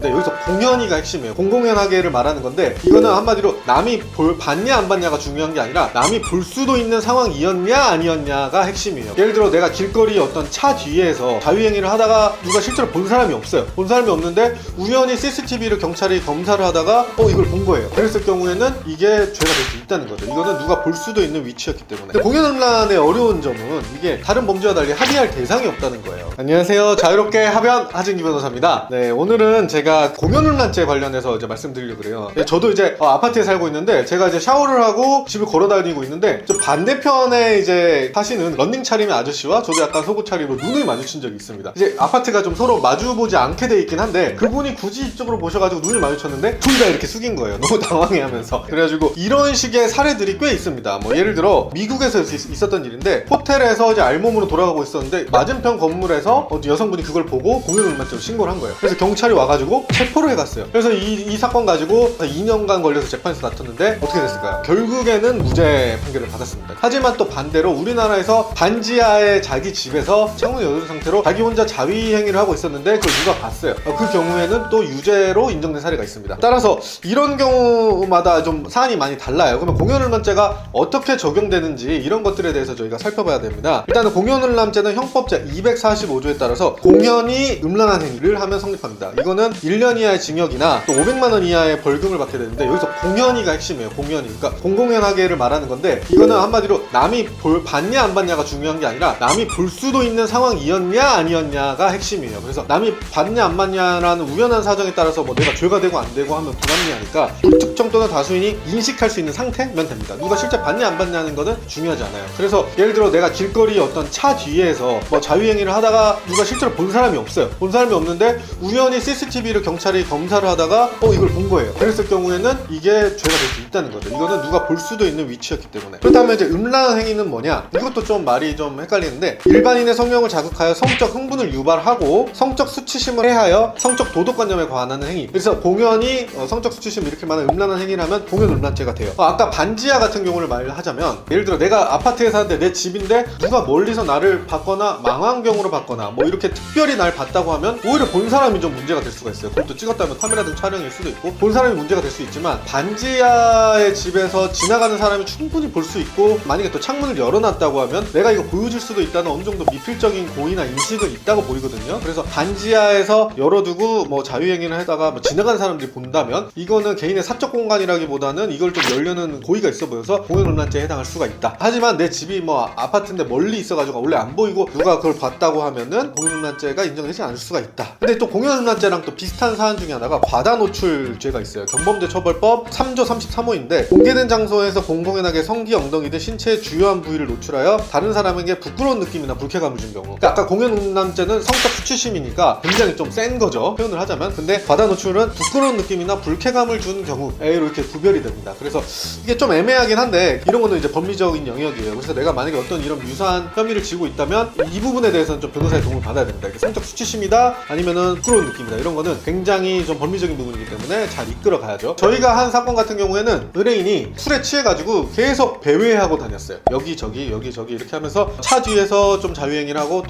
네, 여기서 공연이가 핵심이에요. 공공연하게를 말하는 건데, 이거는 한마디로 남이 봤냐 안 봤냐가 중요한 게 아니라 남이 볼 수도 있는 상황이었냐 아니었냐가 핵심이에요. 예를 들어 내가 길거리 어떤 차 뒤에서 자유행위를 하다가 누가 실제로 본 사람이 없어요. 본 사람이 없는데 우연히 CCTV를 경찰이 검사를 하다가 이걸 본 거예요. 그랬을 경우에는 이게 죄가 될 수 있다는 거죠. 이거는 누가 볼 수도 있는 위치였기 때문에. 근데 공연음란의 어려운 점은 이게 다른 범죄와 달리 합의할 대상이 없다는 거예요. 안녕하세요, 자유롭게 합연 하진기 변호사입니다. 네, 오늘은 제가 공연음란죄 관련해서 이제 말씀드리려고 그래요. 저도 이제 아파트에 살고 있는데, 제가 이제 샤워를 하고 집을 걸어 다니고 있는데, 저 반대편에 이제 사시는 런닝 차림의 아저씨와 저도 약간 속옷 차림으로 눈을 마주친 적이 있습니다. 이제 아파트가 좀 서로 마주보지 않게 돼 있긴 한데, 그분이 굳이 이쪽으로 보셔가지고 눈을 마주쳤는데 둘 다 이렇게 숙인 거예요. 너무 당황해하면서. 그래가지고 이런 식의 사례들이 꽤 있습니다. 뭐 예를 들어 미국에서 있었던 일인데, 호텔에서 이제 알몸으로 돌아가고 있었는데 맞은편 건물에서 여성분이 그걸 보고 공연음란죄로 신고를 한 거예요. 그래서 경찰이 와가지고 체포를 해갔어요. 그래서 이 사건 가지고 2년간 걸려서 재판에서 다퉜는데 어떻게 됐을까요? 결국에는 무죄 판결을 받았습니다. 하지만 또 반대로 우리나라에서 반지하의 자기 집에서 창문을 열어둔 상태로 자기 혼자 자위 행위를 하고 있었는데 그걸 누가 봤어요. 그 경우에는 또 유죄로 인정된 사례가 있습니다. 따라서 이런 경우마다 좀 사안이 많이 달라요. 그러면 공연음란죄가 어떻게 적용되는지 이런 것들에 대해서 저희가 살펴봐야 됩니다. 일단은 공연음란죄는 형법제 245조에 따라서 공연이 음란한 행위를 하면 성립합니다. 이거는 1년 이하의 징역이나 또 500만 원 이하의 벌금을 받게 되는데, 여기서 공연이가 핵심이에요. 공연이. 그러니까 공공연하게를 말하는 건데, 이거는 한마디로 남이 봤냐 안 봤냐가 중요한 게 아니라 남이 볼 수도 있는 상황이었냐 아니었냐가 핵심이에요. 그래서 남이 봤냐 안 봤냐라는 우연한 사정에 따라서 뭐 내가 죄가 되고 안 되고 하면 불합리하니까 불특정 또는 다수인이 인식할 수 있는 상태면 됩니다. 누가 실제 봤냐 안 봤냐는 거는 중요하지 않아요. 그래서 예를 들어 내가 길거리 어떤 차 뒤에서 뭐 자유행위를 하다가 누가 실제로 본 사람이 없어요. 본 사람이 없는데 우연히 CCTV를 경찰이 검사를 하다가 이걸 본 거예요. 그랬을 경우에는 이게 죄가 될 수 있다는 거죠. 이거는 누가 볼 수도 있는 위치였기 때문에. 그렇다면 이제 음란한 행위는 뭐냐? 이것도 좀 말이 좀 헷갈리는데, 일반인의 성욕을 자극하여 성적 흥분을 유발하고 성적 수치심을 해하여 성적 도덕관념에 관하는 행위. 그래서 공연이 성적 수치심 이렇게 많은 음란한 행위를 하면 공연음란죄가 돼요. 아까 반지하 같은 경우를 말하자면, 예를 들어 내가 아파트에 사는데 내 집인데 누가 멀리서 나를 봤거나 망원경으로 봤거나 뭐 이렇게 특별히 날 봤다고 하면 오히려 본 사람이 좀 문제가 될 수가 있어요. 그것도 찍었다면 카메라 등 촬영일 수도 있고 본 사람이 문제가 될 수 있지만, 반지하의 집에서 지나가는 사람이 충분히 볼 수 있고 만약에 또 창문을 열어놨다고 하면 내가 이거 보여줄 수도 있다는 어느 정도 미필적인 고의나 인식은 있다고 보이거든요. 그래서 반지하에서 열어두고 뭐 자유행위를 하다가 뭐 지나가는 사람들이 본다면 이거는 개인의 사적 공간이라기보다는 이걸 좀 열려는 고의가 있어 보여서 공연음란죄에 해당할 수가 있다. 하지만 내 집이 뭐 아파트인데 멀리 있어가지고 원래 안 보이고 누가 그걸 봤다고 하면은 공연음란죄가 인정되지 않을 수가 있다. 근데 또 공연음란죄랑 또 비슷한 사안 중에 하나가 과다노출죄가 있어요. 경범죄처벌법 3조 33호인데, 공개된 장소에서 공공연하게 성기, 엉덩이 등 신체의 주요한 부위를 노출하여 다른 사람에게 부끄러운 느낌이나 불쾌감을 준 경우. 그러니까 아까 공연음란죄는 성적 수치심이니까 굉장히 좀 센 거죠, 표현을 하자면. 근데 과다노출은 부끄러운 느낌이나 불쾌감을 준 경우에 이렇게 구별이 됩니다. 그래서 이게 좀 애매하긴 한데 이런 거는 이제 법리적인 영역이에요. 그래서 내가 만약에 어떤 이런 유사한 혐의를 지고 있다면 이 부분에 대해서는 좀 변호사의 도움을 받아야 됩니다. 성적 수치심이다 아니면은 부끄러운 느낌이다, 이런 거는 굉장히 좀 법리적인 부분이기 때문에 잘 이끌어 가야죠. 저희가 한 사건 같은 경우에는 의뢰인이 술에 취해가지고 계속 배회하고 다녔어요. 여기저기 이렇게 하면서 차 뒤에서 좀 자유행위를 하고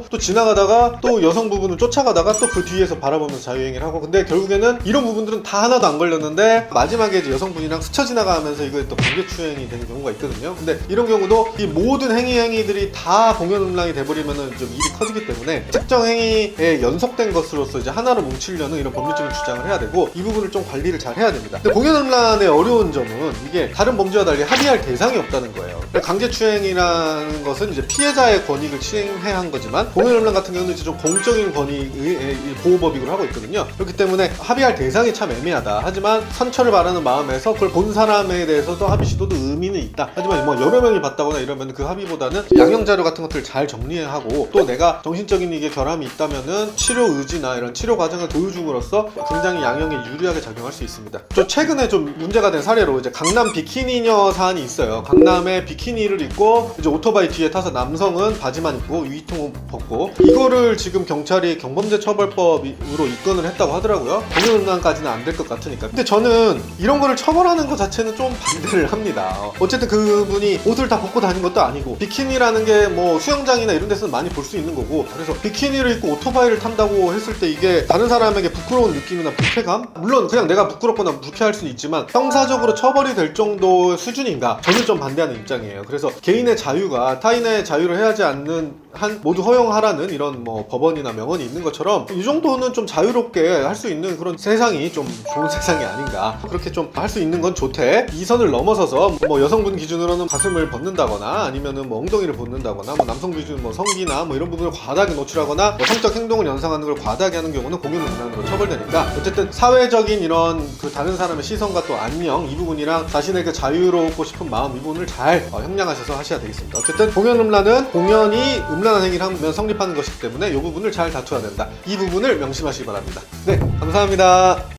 또 지나가다가 또 여성 부분을 쫓아가다가 또 그 뒤에서 바라보면서 자유행위를 하고, 근데 결국에는 이런 부분들은 다 하나도 안 걸렸는데 마지막에 이제 여성분이랑 스쳐 지나가면서 이거에 또 강제추행이 되는 경우가 있거든요. 근데 이런 경우도 이 모든 행위들이 다 공연음란이 돼버리면은 좀 일이 커지기 때문에 특정 행위에 연속된 것으로서 이제 하나로 뭉치려는 이런 법률적인 주장을 해야 되고, 이 부분을 좀 관리를 잘 해야 됩니다. 근데 공연음란의 어려운 점은 이게 다른 범죄와 달리 합의할 대상이 없다는 거예요. 강제추행이라는 것은 이제 피해자의 권익을 침해한 한 거지만, 공연음란 같은 경우는 이제 좀 공적인 권익의 보호법익을 하고 있거든요. 그렇기 때문에 합의할 대상이 참 애매하다. 하지만 선처를 바라는 마음에서 그걸 본 사람에 대해서도 합의 시도도 의미는 있다. 하지만 뭐 여러 명이 봤다거나 이러면 그 합의보다는 양형 자료 같은 것들을 잘 정리하고, 또 내가 정신적인 이게 결함이 있다면은 치료 의지나 이런 치료 과정을 보여줌으로써 굉장히 양형에 유리하게 작용할 수 있습니다. 저 최근에 좀 문제가 된 사례로 이제 강남 비키니녀 사안이 있어요. 강남에 비키니를 입고 이제 오토바이 뒤에 타서 남성은 바지만 입고 위통 벗고, 이거를 지금 경찰이 경범죄처벌법으로 입건을 했다고 하더라고요. 공연음란까지는 안 될 것 같으니까. 근데 저는 이런 거를 처벌하는 것 자체는 좀 반대를 합니다. 어쨌든 그분이 옷을 다 벗고 다닌 것도 아니고, 비키니라는 게 뭐 수영장이나 이런 데서는 많이 볼 수 있는 거고, 그래서 비키니를 입고 오토바이를 탄다고 했을 때 이게 다른 사람에게 부끄러운 느낌이나 불쾌감? 물론 그냥 내가 부끄럽거나 불쾌할 수는 있지만 형사적으로 처벌이 될 정도 수준인가? 저는 좀 반대하는 입장이에요. 그래서 개인의 자유가 타인의 자유를 해하지 않는 한 모두 허용하라는 이런 뭐 법원이나 명언이 있는 것처럼 이 정도는 좀 자유롭게 할 수 있는 그런 세상이 좀 좋은 세상이 아닌가. 그렇게 좀 할 수 있는 건 좋대. 이 선을 넘어서서 뭐 여성분 기준으로는 가슴을 벗는다거나 아니면은 뭐 엉덩이를 벗는다거나 뭐 남성 기준 뭐 성기나 뭐 이런 부분을 과다하게 노출하거나 뭐 성적 행동을 연상하는 걸 과다하게 하는 경우는 공연음란으로 처벌되니까 어쨌든 사회적인 이런 그 다른 사람의 시선과 또 안녕 이 부분이랑 자신의 그 자유롭고 싶은 마음 이 부분을 잘 형량하셔서 하셔야 되겠습니다. 어쨌든 공연음란은 공연이 음란한 행위를 하면 성립하는 것이기 때문에 이 부분을 잘 다투어야 된다. 이 부분을 명심하시기 바랍니다. 네, 감사합니다.